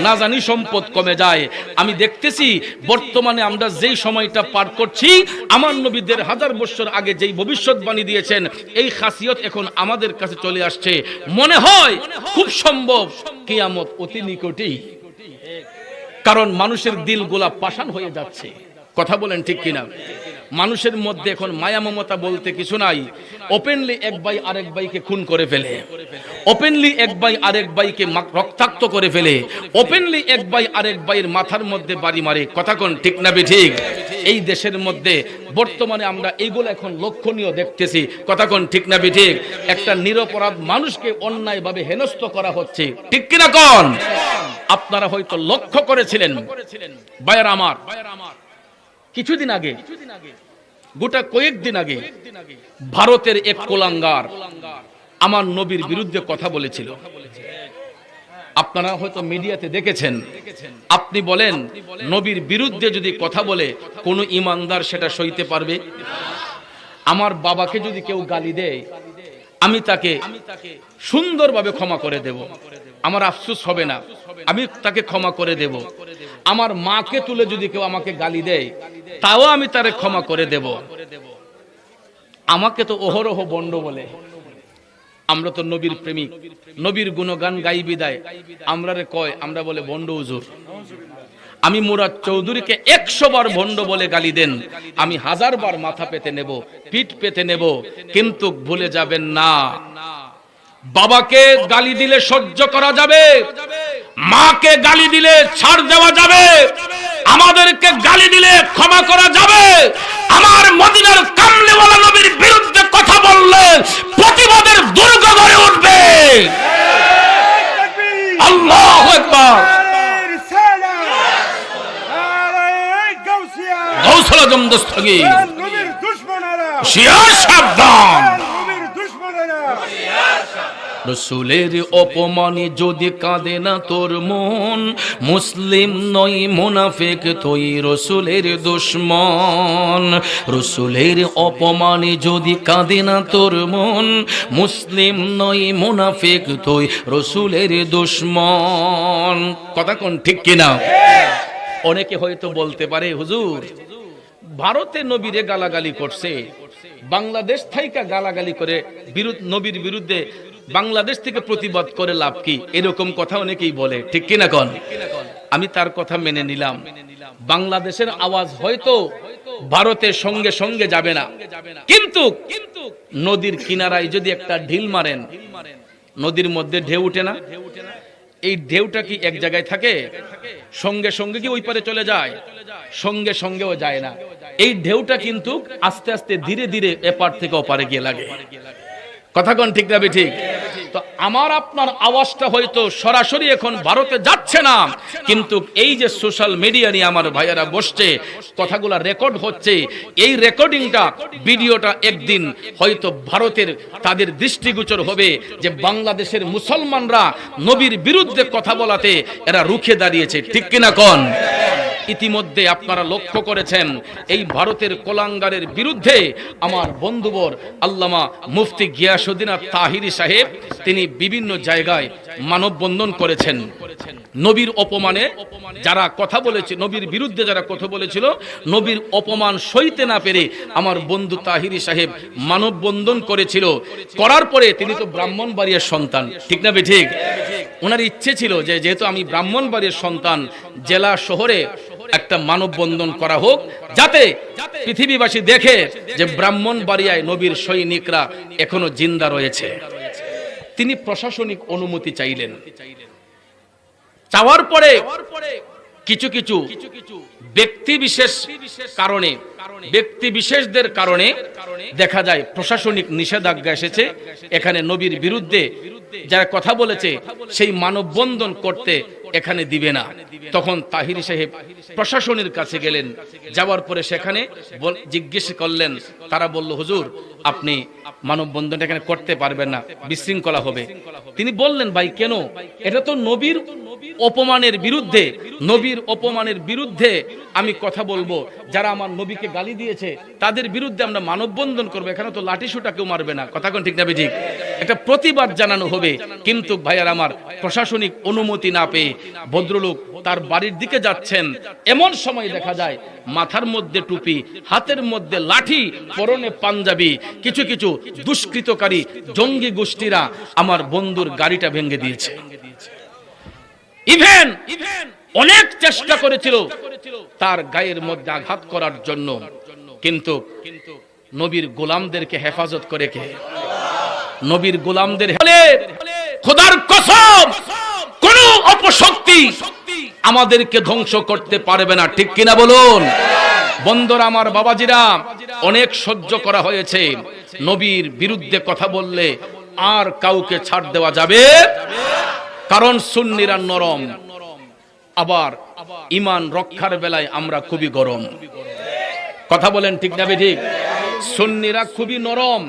না জানি সম্পদ কমে যায়। আমি দেখতেছি বর্তমানে আমরা যেই সময়টা পার করছি, আমার নবী ১৫০০ বছর আগে যেই ভবিষ্যৎবাণী দিয়েছেন এই খাসিয়ত এখন আমাদের কাছে চলে আসছে। মনে হয় খুব সম্ভব কিয়ামত অতি নিকটেই, কারণ মানুষের দিলগুলা পাষাণ হয়ে যাচ্ছে, কথা বলেন ঠিক কিনা? মানুষের মধ্যে এখন মায়া মমতা বলতে কিছু নাই। ওপেনলি এক ভাই আরেক ভাইকে খুন করে ফেলে, ওপেনলি এক ভাই আরেক ভাইকে রক্তাক্ত করে ফেলে, ওপেনলি এক ভাই আরেক ভাইয়ের মাথার মধ্যে বাড়ি মারে, কথা কোন ঠিক না ঠিক? এই দেশের মধ্যে বর্তমানে আমরা এইগুলো এখন লক্ষণীয় দেখতেছি, কথা কোন ঠিক না ঠিক? একটা নিরপরাধ মানুষকে অন্যায়ভাবে হেনস্থ করা হচ্ছে, ঠিক কিনা কোন? আপনারা হয়তো লক্ষ্য করেছিলেন ভাইয়ারা আমার, কিছুদিন আগে, গোটা কয়েকদিন আগে ভারতের এক কুলাঙ্গার আমার নবীর বিরুদ্ধে কথা বলেছিল। আপনারা হয়তো মিডিয়াতে দেখেছেন। আপনি বলেন নবীর বিরুদ্ধে যদি কথা বলে কোন ইমানদার সেটা সইতে পারবে? আমার বাবাকে যদি কেউ গালি দেয় আমি তাকে সুন্দরভাবে ক্ষমা করে দেব, আমার আফসোস হবে না, আমি তাকে ক্ষমা করে দেব। আমার মাকে তুলে যদি কেউ আমাকে গালি দেয় তাও আমি তারে ক্ষমা করে দেব। আমাকে তো অহরহ বন্ড বলে, আমরা তো নবীর প্রেমিক, নবীর গুণগান গাই বিদায় আমরা রে কয়, আমরা বলে বন্ড হুজুর। আমি মুরাদ চৌধুরীকে ১০০ বার ভণ্ড বলে গালি দেন, আমি ১০০০ বার মাথা পেতে নেব, পিঠ পেতে নেব, কিন্তু ভুলে যাবেন না বাবাকে গালি দিলে সহ্য করা যাবে, মাকে গালি দিলে ছাড় দেওয়া যাবে, আমাদেরকে গালি দিলে ক্ষমা করা যাবে। আমার মদিনার কামলিওয়ালা নবীর বিরুদ্ধে কথা বললে প্রতিবাদের দুর্গ গড়ে উঠবে। আল্লাহু আকবার। গৌসল আজম দস্তগীর নবীর দুশমনেরা শিয়ার সাবধান, নবীর দুশমনেরা রসুলের অপমানে যদি কাঁদে না তোর মন, মুসলিম নয় মুনাফিক তুই রসুলের দুশমন। রসুলের অপমানে যদি কাঁদে না তোর মন, মুসলিম নয় মুনাফিক তুই রসুলের দুশমন। কথা কোন ঠিক কিনা? অনেকে হয়তো বলতে পারে হুজুর ভারতে নবীরে গালাগালি করছে, বাংলাদেশ থেকে গালাগালি করে নবীর বিরুদ্ধে বাংলাদেশ থেকে প্রতিবাদ করে লাভ কি? এরকম কথা অনেকেই বলে, ঠিক কিনা কোন? আমি তার কথা মেনে নিলাম। বাংলাদেশের আওয়াজ হয়তো ভারতের সঙ্গে সঙ্গে যাবে না, কিন্তু নদীর কিনারায় যদি একটা ঢিল মারেন নদীর মধ্যে ঢেউ উঠে না? এই ঢেউটা কি এক জায়গায় থাকে? সঙ্গে সঙ্গে কি ওই পারে চলে যায়? সঙ্গে সঙ্গেও যায় না। এই ঢেউটা কিন্তু আস্তে আস্তে ধীরে ধীরে এপার থেকে ওপারে গিয়ে লাগে, কথা কোন ঠিক না ঠিক? তো আমার আপনার আওয়াজটা হয়তো সরাসরি এখন ভারতে যাচ্ছে না, কিন্তু এই যে সোশ্যাল মিডিয়া নিয়ে আমার ভাইয়েরা বসছে, কথাগুলা রেকর্ড হচ্ছে, এই রেকর্ডিংটা ভিডিওটা একদিন হয়তো ভারতের তাদের দৃষ্টিগোচর হবে যে বাংলাদেশের মুসলমানরা নবীর বিরুদ্ধে কথা বলাতে এরা রুখে দাঁড়িয়েছে, ঠিক কিনা কোন? ইতিমধ্যে আপনারা লক্ষ্য করেছেন এই ভারতের কোলাঙ্গারের বিরুদ্ধে আমার বন্ধুবর আল্লামা মুফতি গিয়াসউদ্দিন তাহিরি সাহেব তিনি বিভিন্ন জায়গায় মানববন্ধন করেছেন। নবীর অপমানে যারা কথা বলেছে, নবীর বিরুদ্ধে যারা কথা বলেছিল, নবীর অপমান সইতে না পেরে আমার বন্ধু তাহিরি সাহেব মানববন্ধন করেছিল। করার পরে তিনি তো ব্রাহ্মণবাড়িয়ার সন্তান, ঠিক না ঠিক? ওনার ইচ্ছে ছিল যে যেহেতু আমি ব্রাহ্মণবাড়িয়ার সন্তান, জেলা শহরে একটা মানববন্ধন করা হোক, যাতে পৃথিবীবাসী দেখে যে ব্রাহ্মণবাড়িয়ায় নবীর সৈনিকরা এখনো জিন্দা রয়েছে। তিনি প্রশাসনিক অনুমতি চাইলেন। চাওয়ার পরে কিছু কিছু ব্যক্তি বিশেষ কারণে ব্যক্তি বিশেষদের কারণে দেখা যায় প্রশাসনিক নিষেধাজ্ঞা এসেছে, এখানে নবীর বিরুদ্ধে যারা কথা বলেছে সেই মানববন্ধন করতে এখানে দিবে না। তখন তাহিরি সাহেব প্রশাসনের কাছে গেলেন, যাওয়ার পরে সেখানে জিজ্ঞেস করলেন, তারা বলল হুজুর আপনি মানববন্ধনটা এখানে করতে পারবেন না, বিশৃঙ্খলা হবে। তিনি বললেন ভাই কেন? এটা তো নবীর অপমানের বিরুদ্ধে, নবীর অপমানের বিরুদ্ধে আমি কথা বলবো, যারা আমার নবীকে গালি দিয়েছে তাদের বিরুদ্ধে আমরা মানববন্ধন করবো, এখানে তো লাঠি সোঁটা কেউ মারবে না, কথা কোন ঠিক না ঠিক? একটা প্রতিবাদ জানানো হবে। কিন্তু ভাইয়ার আমার প্রশাসনিক অনুমতি না পেয়ে ভদ্রলোক তার বাড়ির দিকে যাচ্ছেন, এমন সময় দেখা যায় মাথার মধ্যে টুপি, হাতের মধ্যে লাঠি, পরনে পাঞ্জাবি কিছু কিছু দুষ্কৃতকারী জঙ্গি গোষ্ঠীরা আমার বন্ধুর গাড়িটা ভেঙে দিয়েছে। ইভেন অনেক চেষ্টা করেছিল তার গায়ের মধ্যে আঘাত করার জন্য, কিন্তু নবীর গোলামদেরকে হেফাজত করে কে? নবীর গোলামদের খোদার কসম কোন অপশক্তি আমাদেরকে ধ্বংস করতে পারবে না, ঠিক কিনা বলুন? বন্ধুরা আমার, বাবাজিরা, অনেক সহ্য করা হয়েছে। নবীর বিরুদ্ধে কথা বললে আর কাউকে ছাড় দেওয়া যাবে, কারণ সুন্নিরা নরম, আবার ঈমান রক্ষার বেলায় আমরা খুবই গরম, কথা বলেন ঠিক না ঠিক? সুন্নিরা খুবই নরম।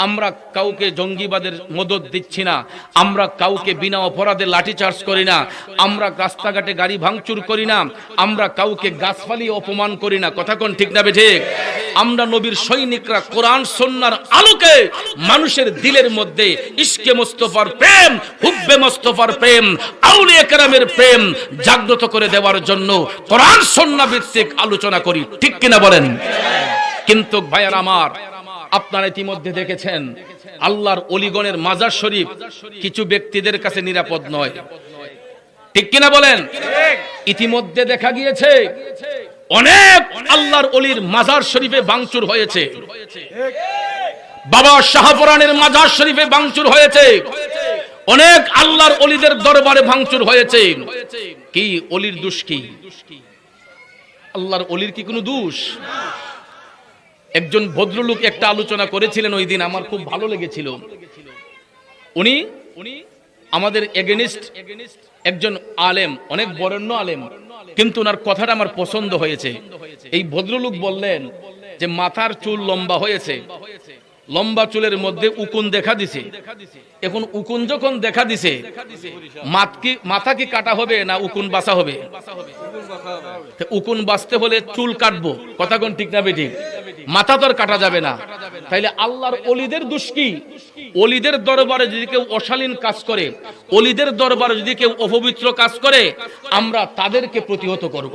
আমরা কাউকে জঙ্গিবাদের মদদ দিচ্ছি না, আমরা কাউকে বিনা অপরাধে লাঠিচার্জ করি না, আমরা রাস্তাঘাটে গাড়ি ভাঙচুর করি না, আমরা কাউকে গাছ ফালিয়ে অপমান করি না, কথা কোন ঠিক না ঠিক? আমরা নবীর সৈনিকরা কোরআন সুন্নাহর আলোকে মানুষের দিলের মধ্যে ইশকে মুস্তাফার প্রেম, হুব্বে মুস্তাফার প্রেম, আউলিয়া কেরামের প্রেম জাগ্রত করে দেওয়ার জন্য কোরআন সুন্নাহ ভিত্তিক আলোচনা করি, ঠিক কিনা বলেন? কিন্তু ভাইয়ার আমার, আপনারা ইতিমধ্যে দেখেছেন আল্লাহর ওলিগণের মাজার শরীফ কিছু ব্যক্তিদের কাছে নিরাপদ নয়, ঠিক কিনা বলেন? ইতিমধ্যে দেখা গিয়েছে অনেক আল্লাহর ওলির মাজার শরীফে ভাঙচুর হয়েছে, বাবা শাহপুরানের মাজার শরীফে ভাঙচুর হয়েছে, অনেক আল্লাহর ওলিদের দরবারে ভাঙচুর হয়েছে। কি ওলির দোষ? কি আল্লাহর ওলির কি কোনো দোষ? একজন ভদ্রলোক একটা আলোচনা করেছিলেন ওই দিন, আমার খুব ভালো লেগেছিল। উনি আমাদের এগেনিস্ট একজন আলেম, অনেক বরেণ্য আলেম, কিন্তু ওনার কথাটা আমার পছন্দ হয়েছে। এই ভদ্রলোক বললেন যে মাথার চুল লম্বা হয়েছে, লম্বা চুলের মধ্যে উকুন দেখা দিছে। এখন উকুন যখন দেখা দিছে, মাথা কি কাটা হবে না উকুন বাঁচা হবে? উকুন বাঁচতে হলে চুল কাটবো, কথা কোন ঠিক না বেঠিক? মাথা তো আর কাটা যাবে না। তাইলে আল্লাহর ওলিদের দোষ কি? ওলিদের দরবারে যদি কেউ অশালীন কাজ করে, ওলিদের দরবারে যদি কেউ অপবিত্র কাজ করে, আমরা তাদেরকে প্রতিহত করব,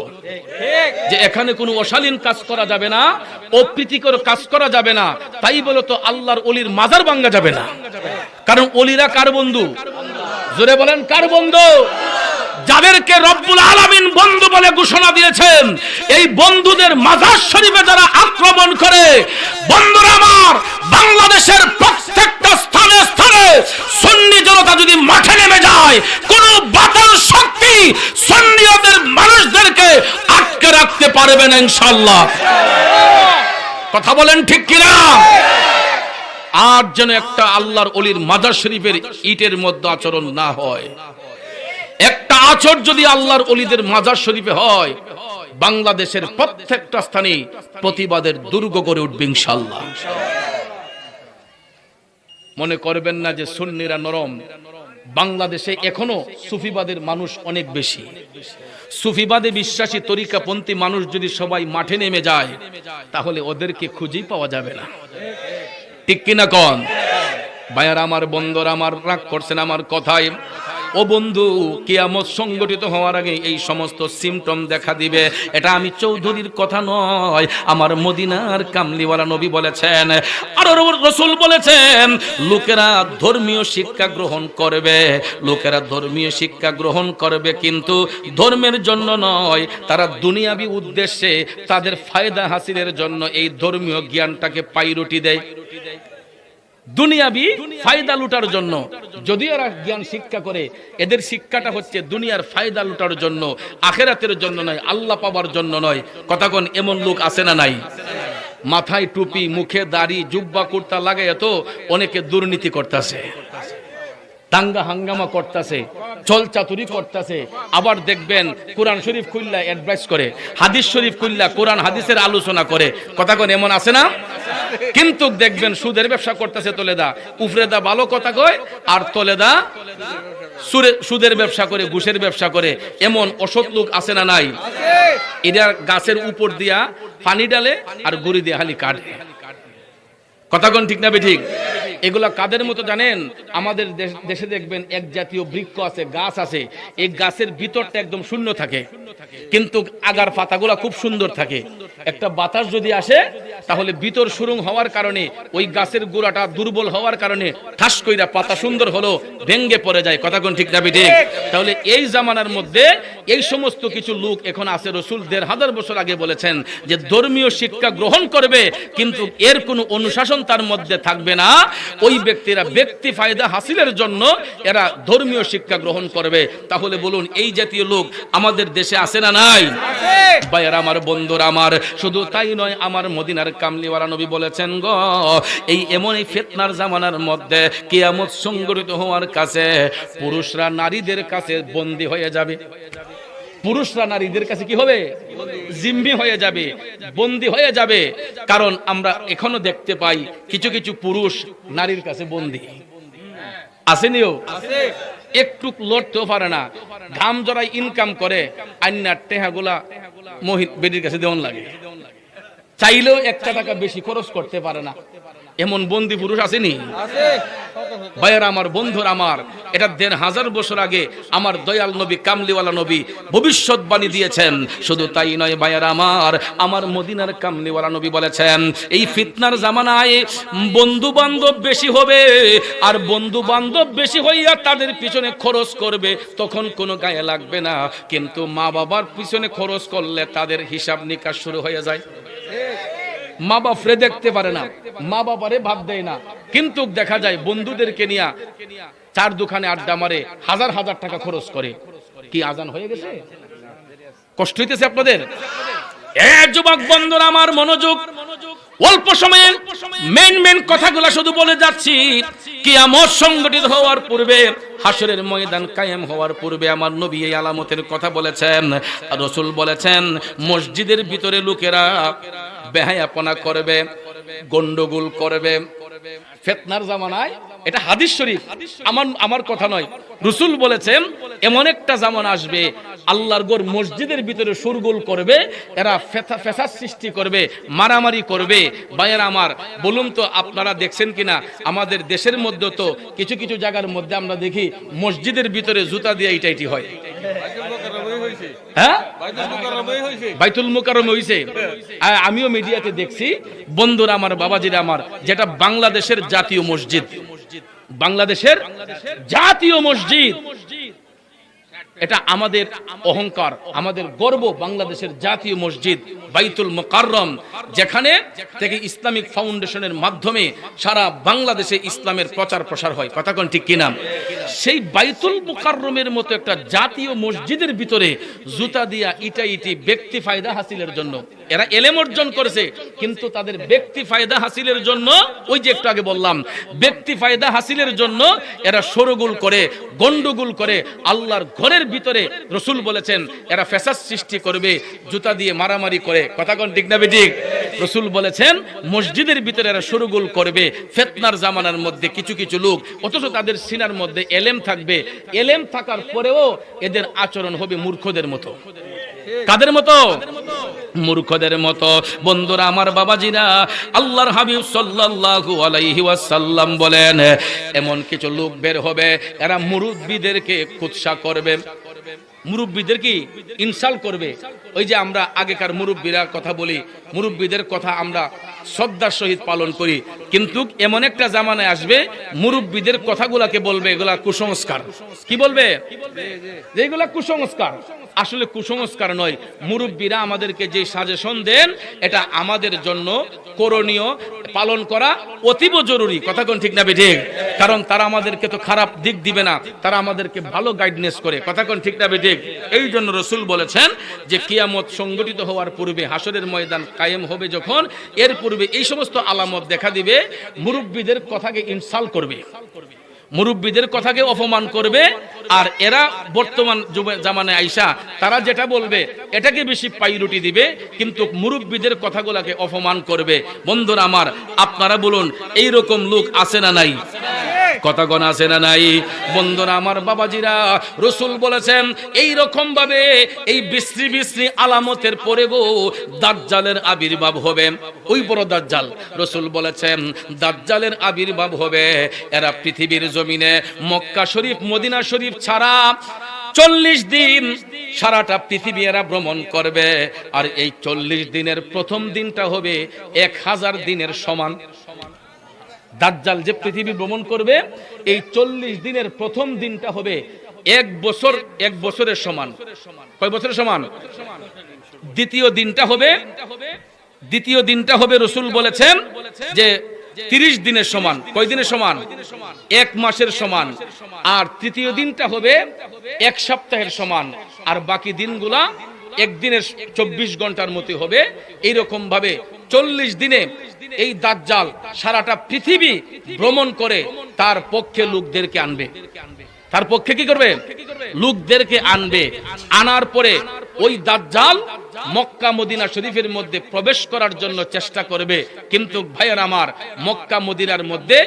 যে এখানে কোনো অশালীন কাজ করা যাবে না, অপ্রীতিকর কাজ করা যাবে না। তাই বলে তো আল্লাহর ওলির মাজার ভাঙা যাবে না, কারণ ওলিরা কার বন্ধু? জোরে বলেন, কার বন্ধু? যাদেরকে রব্বুল আলামিন বন্ধু বলে ঘোষণা দিয়েছেন, এই বন্ধুদের মাজার শরীফে যারা আক্রমণ করে, বন্ধুরা আমার, বাংলাদেশের প্রত্যেকটা স্থানে স্থানে সুন্নি জনতা যদি মাঠে নেমে যায়, কোন বাতিল শক্তি সুন্নিয়তের মানুষদেরকে আটকে রাখতে পারবে না ইনশাআল্লাহ, কথা বলেন ঠিক কিনা? আর যেন একটা আল্লাহর ওলির মাজার শরীফের ইটের মধ্যে আচরণ না হয়। একটা আচর যদি আল্লাহর ওলিদের মাজার শরীফে হয়, বাংলাদেশের প্রত্যেকটা স্থানে প্রতিবাদের দুর্গ গড়ে উঠবে ইনশাআল্লাহ। মনে করবেন না যে সুন্নিরা নরম। বাংলাদেশে এখনো সুফিবাদের মানুষ অনেক বেশি। সুফিবাদে বিশ্বাসী তরিকাপন্থী মানুষ যদি সবাই মাঠে নেমে যায়, তাহলে ওদেরকে খুঁজেই পাওয়া যাবে না, ঠিক কিনা কন? ভাইয়ার আমার, বন্ধুরা আমার, রাগ করছেন আমার কথায়? ও বন্ধু, কিয়ামত সংগঠিত হওয়ার আগে এই সমস্ত সিমটম দেখা দিবে। এটা আমি চৌধুরীর কথা নয়, আমার মদিনার কামলিওয়ালা নবী বলেছেন, আর রাসূল বলেছেন, লোকেরা ধর্মীয় শিক্ষা গ্রহণ করবে, লোকেরা ধর্মীয় শিক্ষা গ্রহণ করবে, কিন্তু ধর্মের জন্য নয়, তারা দুনিয়াবি উদ্দেশ্যে তাদের ফায়দা হাসিলের জন্য এই ধর্মীয় জ্ঞানটাকে পাইরুটি দেয়। দুনিয়াবি ফায়দা লুটার জন্য। যদি এরা জ্ঞান শিক্ষা করে, এদের শিক্ষাটা হচ্ছে দুনিয়ার ফায়দা লুটার জন্য, আখেরাতের জন্য নয়, আল্লাহ পাবার জন্য নয়। কথা কোন এমন লোক আছে না নাই? মাথায় টুপি, মুখে দাড়ি, জুব্বা কুর্তা লাগায় তো অনেকে দুর্নীতি করতেছে, দাঙ্গা হাঙ্গামা করতেছে, চল চাতুরি করতেছে। আবার দেখবেন কোরআন শরীফ খুললা অ্যাডভাইস করে, হাদিস শরীফ খুললা কোরআন হাদিসের আলোচনা করে। কথা কোন এমন আছে না? কিন্তু দেখবেন সুদের ব্যবসা করতেছে তোলেদা, উফরেদা ভালো কথা কয়, আর তোলেদা সুদের ব্যবসা করে, ঘুষের ব্যবসা করে। এমন অসৎ লোক আছে না নাই? এরা গাছের উপর দিয়া পানি ডালে আর গুড়ি দিয়ে হালি কাটে। কথা কোন ঠিক না বেঠিক? এগুলা কাদের মতো জানেন? আমাদের দেশে দেখবেন এক জাতীয় বৃক্ষ আছে, গাছ আছে, এই গাছের ভিতরটা একদম শূন্য থাকে, কিন্তু আগার পাতাগুলা খুব সুন্দর থাকে। একটা বাতাস যদি আসে তাহলে ভিতর সুরুং হওয়ার কারণে, ওই গাছের গোড়াটা দুর্বল হওয়ার কারণে ঠাস কইরা পাতা সুন্দর হলো ভেঙ্গে পড়ে যায়। কথা কোন ঠিক না বেঠিক? তাহলে এই জামানার মধ্যে এই সমস্ত কিছু লোক এখন আছে। রাসূল ১৫০০ বছর আগে বলেছেন যে ধর্মীয় শিক্ষা গ্রহণ করবে, কিন্তু এর কোনো অনুশাসন তার মধ্যে থাকবে না। ওই ব্যক্তিরা ব্যক্তি ফায়দা হাসিলের জন্য এরা ধর্মীয় শিক্ষা গ্রহণ করবে। তাহলে বলুন এই জাতীয় লোক আমাদের দেশে আছে না নাই? ভাইয়ারা আমার, বন্ধুরা আমার, শুধু তাই নয়, আমার মদিনার কামলিওয়ালা নবী বলেছেন গো, এই এমন এই ফিতনার জামানার মধ্যে কিয়ামত সংঘটিত হওয়ার কাছে পুরুষরা নারীদের কাছে বন্দী হয়ে যাবে। পুরুষরা নারীদের কাছে কি হবে? জিম্মি হয়ে যাবে, বন্দী হয়ে যাবে। কারণ আমরা এখনো দেখতে পাই কিছু কিছু পুরুষ নারীর কাছে বন্দী আসেনিও, একটু লড়তেও পারে না, ঘাম জড়াই ইনকাম করে, আইনার টেহাগুলা বেডির কাছে দেওয়ান লাগে, চাইলেও 1 টাকা বেশি খরচ করতে পারে না। এমন বন্দী পুরুষ আসেনি? ভাইয়ারা আমার, বন্ধুরা আমার, এটা ১৫০০ বছর আগে আমার দয়াল নবী কামলিওয়ালা নবী ভবিষ্যৎবাণী দিয়েছেন। শুধু তাই নয় ভাইয়ারা আমার মদিনার কামলিওয়ালা নবী বলেছেন এই ফিতনার জামানায় বন্ধু বান্ধব বেশি হবে, আর বন্ধু বান্ধব বেশি হইয়া তাদের পিছনে খরচ করবে, তখন কোনো গায়ে লাগবে না। কিন্তু মা বাবার পিছনে খরচ করলে তাদের হিসাব নিকাশ শুরু হয়ে যায়। মা বাপরে দেখতে পারে না, মা বাবারে ভাব দেয় না, কিন্তু দেখা যায় বন্ধুদেরকে নিয়ে চার দোকানে আড্ডা মারে, হাজার হাজার টাকা খরচ করে। কি আজান হয়ে গেছে? কষ্ট হইতেছে আপনাদের? যুবক বন্ধুরা আমার, মনোযোগ। অল্প সময়ে মেন কথাগুলো শুধু বলে যাচ্ছি। কিয়ামত সংগঠিত হওয়ার পূর্বে, হাসরের ময়দান কায়েম হওয়ার পূর্বে আমার নবী এই আলামতের কথা বলেছেন। রাসূল বলেছেন মসজিদের ভিতরে লোকেরা বেহায়াপনা করবে, গন্ডগোল করবে। ফিতনার জামানায়, এটা হাদিস শরীফ, আমার কথা নয়, রাসূল বলেছেন এমন একটা জামানা আসবে আল্লাহর ঘর মসজিদের ভিতরে শোরগোল করবে, এরা ফেসাদ সৃষ্টি করবে, মারামারি করবে। ভাইয়েরা আমার, বলুন তো আপনারা দেখছেন কিনা আমাদের দেশের মধ্যে তো কিছু কিছু জায়গার মধ্যে আমরা দেখি মসজিদের ভিতরে জুতা দিয়ে ইটাইটি হয়। হ্যাঁ, বাইতুল মুকাররমে হইছে। আমিও মিডিয়াতে দেখছি। বন্ধুরা আমার, বাবাজিরা আমার, যেটা বাংলাদেশের জাতীয় মসজিদ, বাংলাদেশের জাতীয় মসজিদ, এটা আমাদের অহংকার, আমাদের গর্ব। বাংলাদেশের জাতীয় মসজিদ বাইতুল মুকাররম, যেখানে থেকে ইসলামিক ফাউন্ডেশনের মাধ্যমে সারা বাংলাদেশে ইসলামের প্রচার প্রসার হয়। কথা কোন ঠিক কিনা? সেই বাইতুল মুকাররমের মতো একটা জাতীয় মসজিদের ভিতরে জুতা দিয়া ইটাইটি ব্যক্তি ফায়দা হাসিলের জন্য। এরা এলেম অর্জন করেছে, কিন্তু তাদের ব্যক্তি ফায়দা হাসিলের জন্য, ওই যে একটু আগে বললাম, ব্যক্তি ফায়দা হাসিলের জন্য এরা শোরগোল করে, গন্ডগোল করে। আল্লাহর ঘরের ভিতরে রাসূল বলেছেন এরা ফেসাদ সৃষ্টি করবে, জুতা দিয়ে মারামারি করে। কথা কোন ঠিক না বেঠিক? রাসূল বলেছেন মসজিদের ভিতরে এরা শোরগোল করবে। ফিতনার জামানার মধ্যে কিছু কিছু লোক, অথচ তাদের সিনার মধ্যে এলেম থাকবে, এলেম থাকার পরেও এদের আচরণ হবে মূর্খদের মতো। কাদের মতো? মূর্খদের মতো। বন্ধুরা আমার, বাবাজিরা, আল্লাহর হাবিব সাল্লাল্লাহু আলাইহি ওয়াসাল্লাম বলেন এমন কিছু লোক বের হবে, এরা মুরব্বিদেরকে কুৎসা করবে, মুরব্বিদের কি ইনসাল্ট করবে। ওই যে আমরা আগেকার মুরব্বিরা কথা বলি, মুরব্বিদের কথা আমরা শ্রদ্ধার সহিত পালন করি, কিন্তু এমন একটা জামানায় আসবে মুরব্বীদের কথাগুলাকে বলবে এগুলা কুসংস্কার। কি বলবে? যে এগুলা কুসংস্কার। আসলে কুসংস্কার নয়, মুরব্বীরা আমাদেরকে যে সাজেশন দেন এটা আমাদের জন্য করণীয়, পালন করা অতীব জরুরি। কথা কোন ঠিক না ঠিক? কারণ তারা আমাদেরকে তো খারাপ দিক দিবে না, তারা আমাদেরকে ভালো গাইডনেস করে। কথা কোন ঠিক না ঠিক? এই জন্য রাসূল বলেছেন যে কিয়ামত সংগঠিত হওয়ার পূর্বে, হাসরের ময়দান কায়েম হবে যখন, এর পূর্বে এই সমস্ত আলামত দেখা দিবে, মুরব্বীদের কথাকে ইনসাল্ট করবে, মুরব্বীদের কথাকে অপমান করবে, আর এরা বর্তমান জামানায় আইসা তারা যেটা বলবে এটাকে বেশি পাইরুটি দিবে, কিন্তু মুরব্বীদের কথাগুলোকে অপমান করবে। বন্ধুরা আমার, আপনারা বলুন এইরকম লোক আছে না নাই? কথা কোন আছে না নাই? বন্ধুরা আমার, বাবাজিরা, রাসূল বলেছেন এই রকম ভাবে এই বিশ্রী বিশ্রী আলামতের পরে গো দাজ্জালের আবির্ভাব হবে। ওই বড় দাজ্জাল, রাসূল বলেছেন দাজ্জালের আবির্ভাব হবে। এরা পৃথিবীর জমিনে মক্কা শরীফ, মদিনা শরীফ ছাড়া 40 দিন সারাটা পৃথিবী এরা ভ্রমণ করবে। আর এই 40 দিনের প্রথম দিনটা হবে 1000 দিনের সমান। দাজ্জাল যে পৃথিবী ভ্রমণ করবে, এই 40 দিনের প্রথম দিনটা হবে 1 বছর, 1 বছরের সমান। কয় বছরের সমান? দ্বিতীয় দিনটা হবে রাসূল বলেছেন যে 30 দিনের সমান। কয় দিনের সমান? 1 মাসের সমান। আর তৃতীয় দিনটা হবে 1 সপ্তাহের সমান। আর বাকি দিনগুলা একদিনের 24 ঘন্টার মতো হবে। এইরকম ভাবে 40 দিনে এই দাজ্জাল সারাটা পৃথিবী ভ্রমণ করে তার পক্ষে লোকদেরকে আনবে। তার পক্ষে কি করবে? লোকদেরকে আনবে। আনার পরে ওই দাজ্জাল মক্কা মদিনা শরীফের মধ্যে প্রবেশ করার জন্য চেষ্টা করবে, কিন্তু ভাইয়ের আমার, মক্কা মদিনার মধ্যে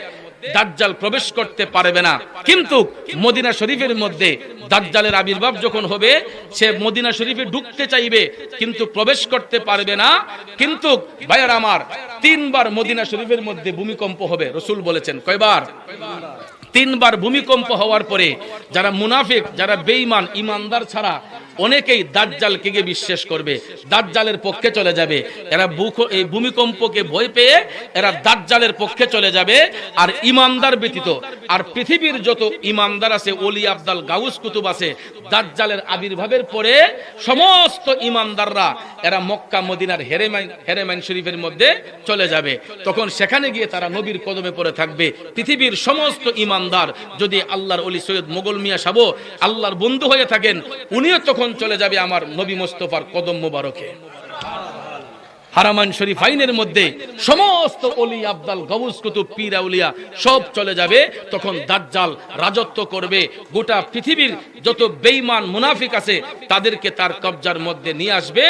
দাজ্জাল প্রবেশ করতে পারবে না। কিন্তু মদিনা শরীফের মধ্যে দাজ্জালের আবির্ভাব যখন হবে, সে মদিনা শরীফে ঢুকতে চাইবে কিন্তু প্রবেশ করতে পারবে না। কিন্তু ভাইয়ের আমার, 3 বার মদিনা শরীফের মধ্যে ভূমিকম্প হবে। রাসূল বলেছেন কয়বার? 3 বার ভূমিকম্প হওয়ার পরে যারা মুনাফিক, যারা বেঈমান, ইমানদার ছাড়া অনেকেই দাজ্জালকে গিয়ে বিশ্বাস করবে, দাজ্জালের পক্ষে চলে যাবে। এরা এই ভূমিকম্পকে ভয় পেয়ে এরা দাজ্জালের পক্ষে চলে যাবে। আর ইমানদার ব্যতীত আর পৃথিবীর যত ইমানদার আছে, ওলি আব্দাল গাউস কুতুব আছে, দাজ্জালের আবির্ভাবের পরে সমস্ত ইমানদাররা এরা মক্কা মদিনার হেরেমাইন শরীফের মধ্যে চলে যাবে। তখন সেখানে গিয়ে তারা নবীর কদমে পড়ে থাকবে। পৃথিবীর সমস্ত ইমানদার যদি আল্লাহর ওলি সৈয়দ মোগল মিয়া সাহেব আল্লাহর বন্ধু হয়ে থাকেন, উনিও তখন চলে যাবে আমার নবী মুস্তাফার কদম মোবারকে। হারামাইন শরীফাইনের মধ্যে সমস্ত ওলি আব্দাল গাউস কুতুব পীর আউলিয়া সব চলে যাবে। তখন দাজ্জাল রাজত্ব করবে। গোটা পৃথিবীর যত বেঈমান মুনাফিক আছে তাদেরকে তার কবজার মধ্যে নিয়ে আসবে।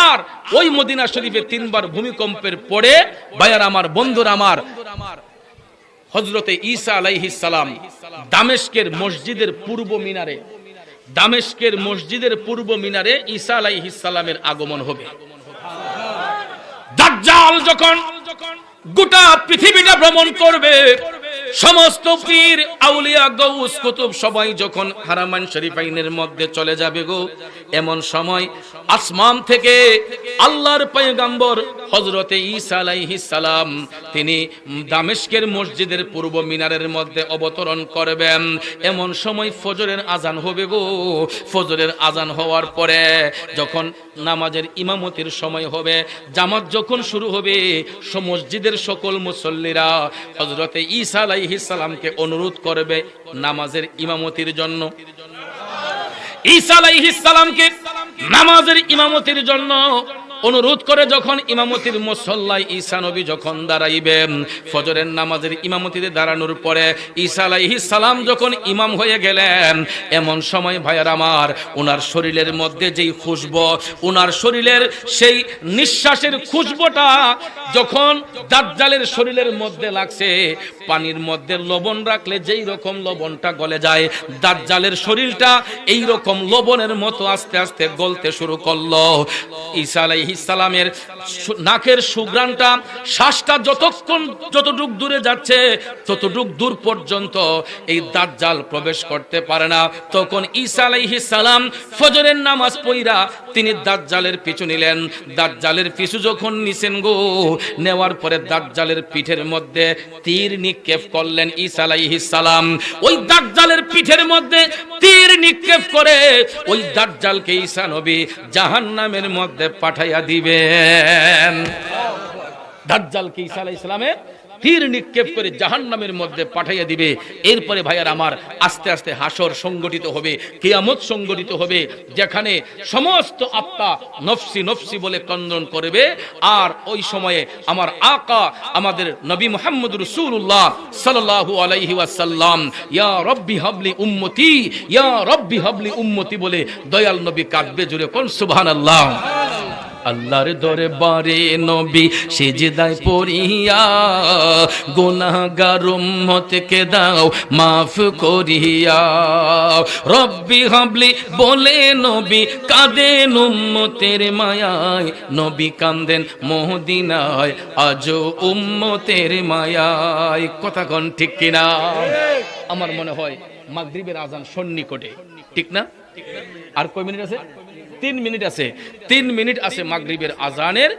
আর ওই মদিনা শরীফে 3 বার ভূমিকম্পের পরে, ভাইয়ার আমার, বন্ধুরা আমার, হযরতে ঈসা আলাইহিস সালাম দামেস্কের মসজিদের পূর্ব মিনারে ঈসা আলাইহিস সালামের আগমন হবে। দাজ্জাল যখন গোটা পৃথিবীটা ভ্রমণ করবে, সমস্ত পীর আউলিয়া গাউস কুতুব সবাই যখন হারামাইন শরীফাইনের মধ্যে চলে যাবে গো, এমন সময় আসমান থেকে আল্লাহর পয়গম্বর হযরতে ঈসা আলাইহিস সালাম তিনি দামেস্কের মসজিদের পূর্ব মিনারের মধ্যে অবতরণ করবেন। এমন সময় ফজরের আজান হবে গো। ফজরের আজান হওয়ার পরে যখন নামাজের ইমামতির সময় হবে, জামাত যখন শুরু হবে, মসজিদের সকল মুসল্লিরা হযরতে ঈসা আলাইহিস সালামকে অনুরোধ করবে নামাজের ইমামতির জন্য। ঈসা আলাইহিস সালামকে নামাজের ইমামতির জন্য অনুরোধ করে যখন ইমামতির মুসল্লায় ঈসা নবী যখন দাঁড়াইবেন, ফজরের নামাজের ইমামতিতে দাঁড়ানোর পরে ঈসা আলাইহিস সালাম যখন ইমাম হয়ে গেলেন, এমন সময় ভাইয়ার আমার, ওনার শরীরের মধ্যে যেই খুশবু, ওনার শরীরের সেই নিঃশ্বাসের খুশবুটা যখন দাজ্জালের শরীরের মধ্যে লাগছে, পানির মধ্যে লবণ রাখলে যেই রকম লবণটা গলে যায়, দাজ্জালের শরীরটা এই রকম লবণের মতো আস্তে আস্তে গলতে শুরু করলো। ঈসা আলাইহিস আলাইহিস সালামের নাকের সুঘ্রাণটা, শ্বাসটা যতটুক দূরে যাচ্ছে ততটুক দূর পর্যন্ত এই দাজ্জাল প্রবেশ করতে পারে না। তখন ঈসা আলাইহিস সালাম ফজরের নামাজ পড়া তিনি দাজ্জালের পিছু নিলেন। দাজ্জালের পিছু যখন নিছেন গো, নেওয়ার পরে দাজ্জালের পিঠের মধ্যে তীর নিক্ষেপ করলেন ঈসা আলাইহিস সালাম। ওই দাজ্জালের পিঠের মধ্যে তীর নিক্ষেপ করে ওই দাজ্জালকে ঈসা নবী জাহান্নামের মধ্যে পাঠাইয়া দিবেন। দাজ্জালকে ঈসা আলাইহিস সালামের তীর নিক্ষেপ করে জাহান্নামের মধ্যে পাঠাইয়া দিবে। এরপরে ভাইয়ার আমার আস্তে আস্তে হাসর সংগঠিত হবে, কিয়ামত সংগঠিত হবে, যেখানে সমস্ত আত্মা নফসি নফসি বলে ক্রন্দন করবে। আর ওই সময়ে আমার আকা আমাদের নবী মুহাম্মদ রাসূলুল্লাহ সাল্লাল্লাহু আলাইহি ওয়াসাল্লাম ইয়া রব্বি হাবলি উম্মতি, ইয়া রব্বি হাবলি উম্মতি বলে দয়াল নবী কাঁদবে। জুড়ে কোন সুবহানাল্লাহ। আল্লাহর দরবারে নবী সিজদায় পড়িয়া গুনাহগার উম্মতকে দাও মাফ করিয়া। রব্বি হাবলি বলে নবী কাঁদেন উম্মতের মায়ায়, নবী কাঁদেন মদিনায় আজও উম্মতের মায়ায়। কথা কোন ঠিক কিনা? আমার মনে হয় মাগরিবের আজান সন্নিকটে, ঠিক না? আর কয় মিনিট আছে? 3 মিনিট আছে। 3 মিনিট আছে মাগরিবের আজানের।